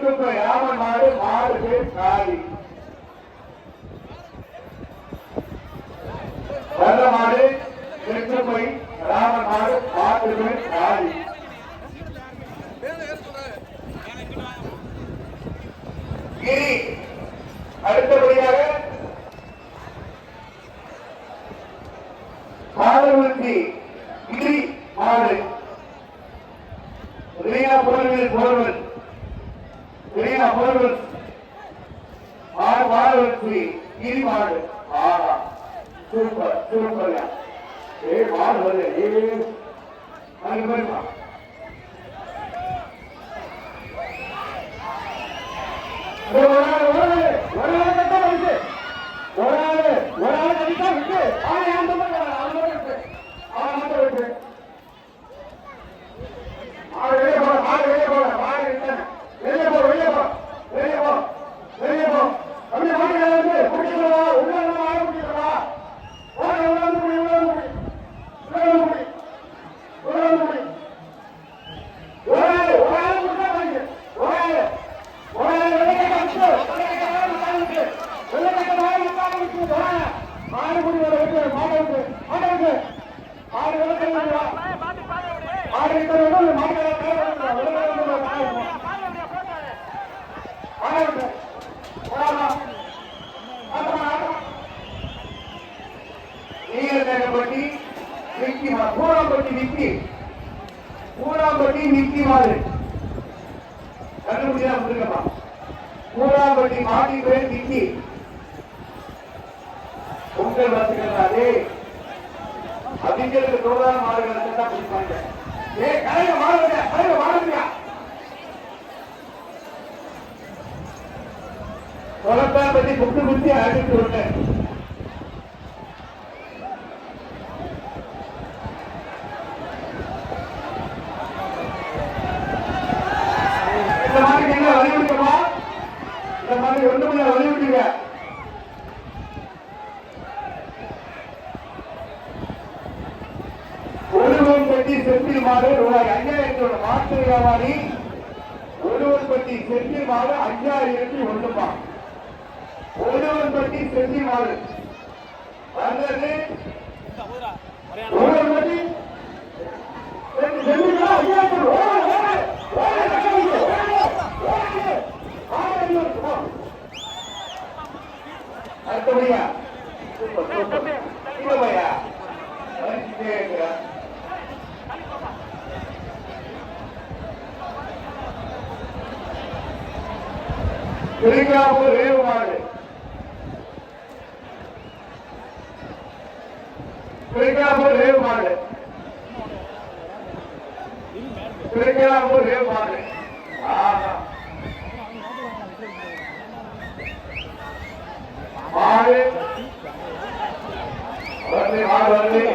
திருப்ப ராமன் மாடு மாடு பேர் காளி. வந்த மாடு திருப்பை ராமன் மாடு மாடு பேர் காளி. கிரி அடுத்தபடியாக மாதவர்த்தி கிரி மாடு ரீனா போர்வல் போர்வல் ரீனா போர்வல் மாதவர்த்தி கிரி மாடு. ஆஹா சூப்பர் சூப்பர். ஏ மாடு வருது. ஏ அங்க போயிருமா பூராம்பட்டி மிக்கி மாடு கண்டுபிடிச்சா புரியுமா? பூராம்பட்டி மாடி பேர் மிக்கி. உங்கள் வசதிகளே அதிகளுக்கு தோழான மாடுகளை தான் பிடிப்பாங்க. ஏ கலைய மாடுங்க கலைய மாடுங்க கொலப்பா பத்தி புட்டு புத்தி அழைத்து விட்டேன். செந்தில் மாடு ரூபாய் 5000 மாட்டு வியாபாரி. ஒருவன்பட்டி செந்தில் மாடு 5001. ஒருவன்பட்டி செந்தில் மாடு வந்தது. ஒருவன்பட்டி செந்தில் மாடு 5000. அடுத்தபடியா இல்லையா திருக்காவூர் ரேவு மாடு. திருக்காவூர் ரேவு மாடு. திருக்காவூர் ரேவு மாடு. மாடு வருது மாடு வருது.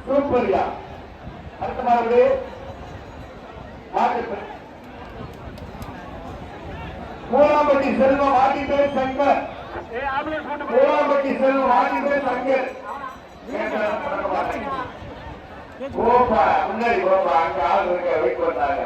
சூப்பர்யா. அடுத்த மாடு பூராம்பட்டி செல்வம் ஆடி பேர் சங்கர். பூராம்பட்டி செல்வம் ஆடி பேர் சங்கர். கோபா முன்னாடி கோபா அங்க ஆள் இருக்க வெயிட் பண்ணாங்க.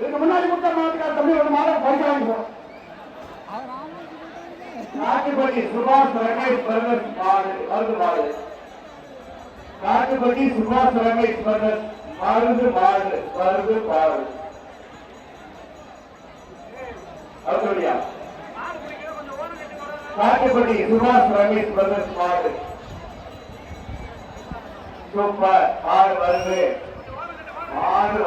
இதுக்கு முன்னாடி காட்டுப்பட்டி சுபாஷ் ரமேஷ் பர்வத் மருந்து மாடு. காட்டுப்பட்டி சுபாஷ் ரமேஷ் பர்வத் மருந்து மாடு மருந்து மாடு. அப்படியா காட்டுப்பட்டி சுபாஷ் ரமேஷ் பிரதர்ஸ் மாடு சூப்பர் ஆறு வருது மாடு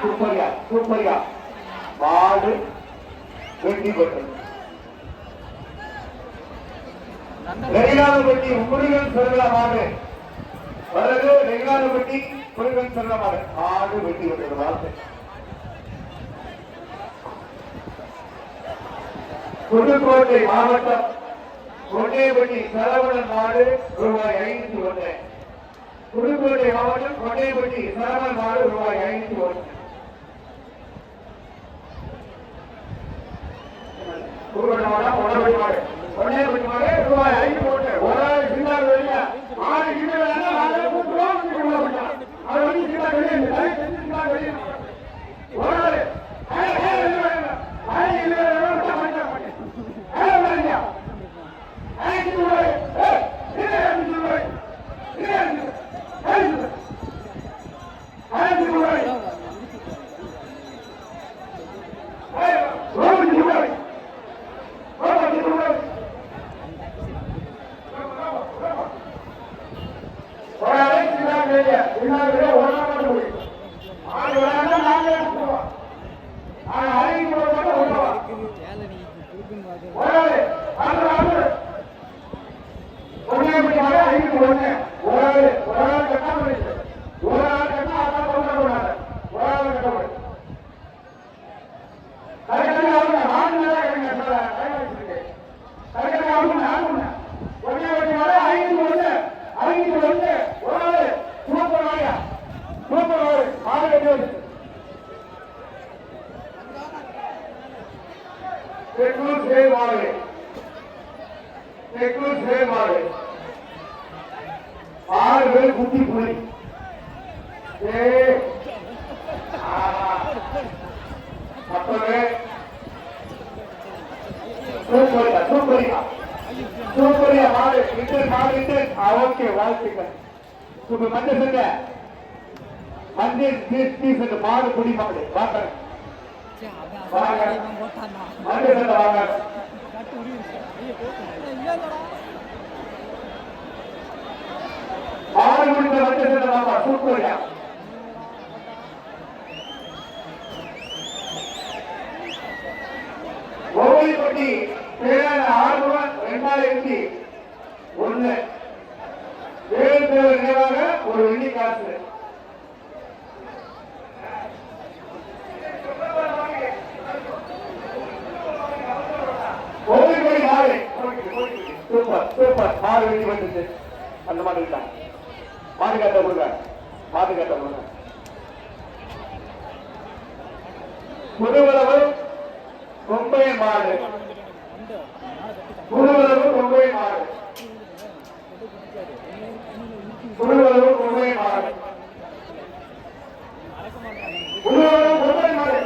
சூப்பரியா சூப்பரியா மாடு வெட்டி பெற்றது ரெகுலாரப்பட்டி முருகன் செல்ல மாடு வருது ரெகுலாரப்பட்டி முருகன் செல்ல மாடு மாடு வெட்டி பெற்றது வார்த்தை புதுக்கோட்டை மாவட்டம் கொண்டைப்பட்டி சரவணன் மாடு ரூபாய் 501 புதுக்கோட்டை மாவட்டம் கொண்டைப்பட்டி சரவணன் மாடு ரூபாய் 501 புதுக்கோட்டை மாவட்டம் கொண்டைப்பட்டி மாடு கொண்டைப்பட்டி மாடு ரூபாய் 501 ஒரு சின்ன வெளிய மாடு கிட்ட வேணா மாடு கூட்டுறோம் அது வந்து சின்ன வெளிய சின்ன வெளிய ஒரு குட்டி புலி சூப்பரியா மாடு ஓகே வாழ்த்துக்கள் சூப்பர் மஞ்சள் செஞ்ச மஞ்சள் மாடு குடி மாடு வாங்க மஞ்சள் செஞ்ச வாங்க மாடு முடிந்த மஞ்சள் செஞ்ச வாங்க சூப்பரியா கோவில்பட்டி பேரான ஆர்வம் 2001 வேறு நினைவாக ஒரு வெள்ளி காசு கோவில்பட்டி மாடு சூப்பர் சூப்பர் மாடு வெள்ளி வந்துச்சு அந்த மாதிரி தான் மாடு காட்ட கொடுங்க மாடு காட்ட கொடுங்க முதுவளவு கொம்பை மாடு முதுவளவு கொம்பை மாடு முதுவளவு கொம்பை மாடு முதுவளவு கொம்பை மாடு